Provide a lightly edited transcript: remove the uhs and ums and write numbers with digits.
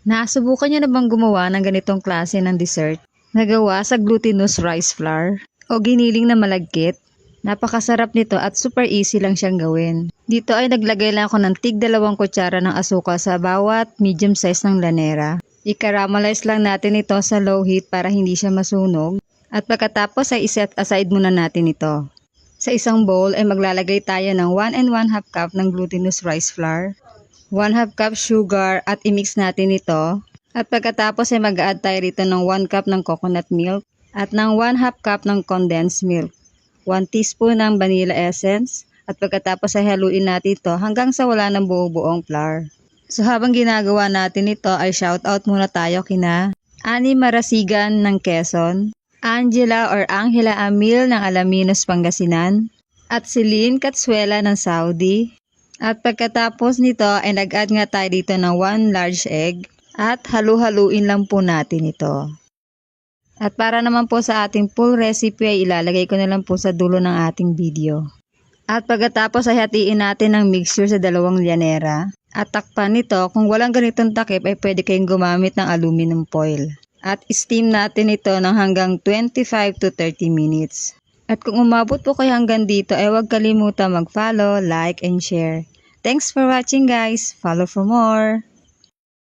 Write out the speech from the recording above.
Nasubukan niyo na bang gumawa ng ganitong klase ng dessert? Nagawa sa glutinous rice flour o giniling na malagkit? Napakasarap nito at super easy lang siyang gawin. Dito ay naglagay lang ako ng tig 2 kutsara ng asukal sa bawat medium size ng lanera. I-caramelize lang natin ito sa low heat para hindi siya masunog. At pagkatapos ay iset aside muna natin ito. Sa isang bowl ay maglalagay tayo ng 1 and 1/2 cup ng glutinous rice flour. 1/2 cup sugar at i-mix natin ito. At pagkatapos ay mag-add tayo rito ng 1 cup ng coconut milk at ng 1/2 cup ng condensed milk. 1 teaspoon ng vanilla essence at pagkatapos ay haluin natin ito hanggang sa wala ng buo-buong flour. So habang ginagawa natin ito ay shoutout muna tayo kina Ani Marasigan ng Quezon, Angela or Angela Amil ng Alaminos, Pangasinan, at Celine Katsuela ng Saudi. At pagkatapos nito ay nag-add nga tayo dito ng 1 large egg at halu-haluin lang po natin ito. At para naman po sa ating full recipe ay ilalagay ko na lang po sa dulo ng ating video. At pagkatapos ay hatiin natin ang mixture sa 2 lyanera. At takpan nito, kung walang ganitong takip ay pwede kayong gumamit ng aluminum foil. At steam natin ito ng hanggang 25 to 30 minutes. At kung umabot po kayo hanggang dito ay huwag kalimutan mag-follow, like, and share. Thanks for watching guys. Follow for more.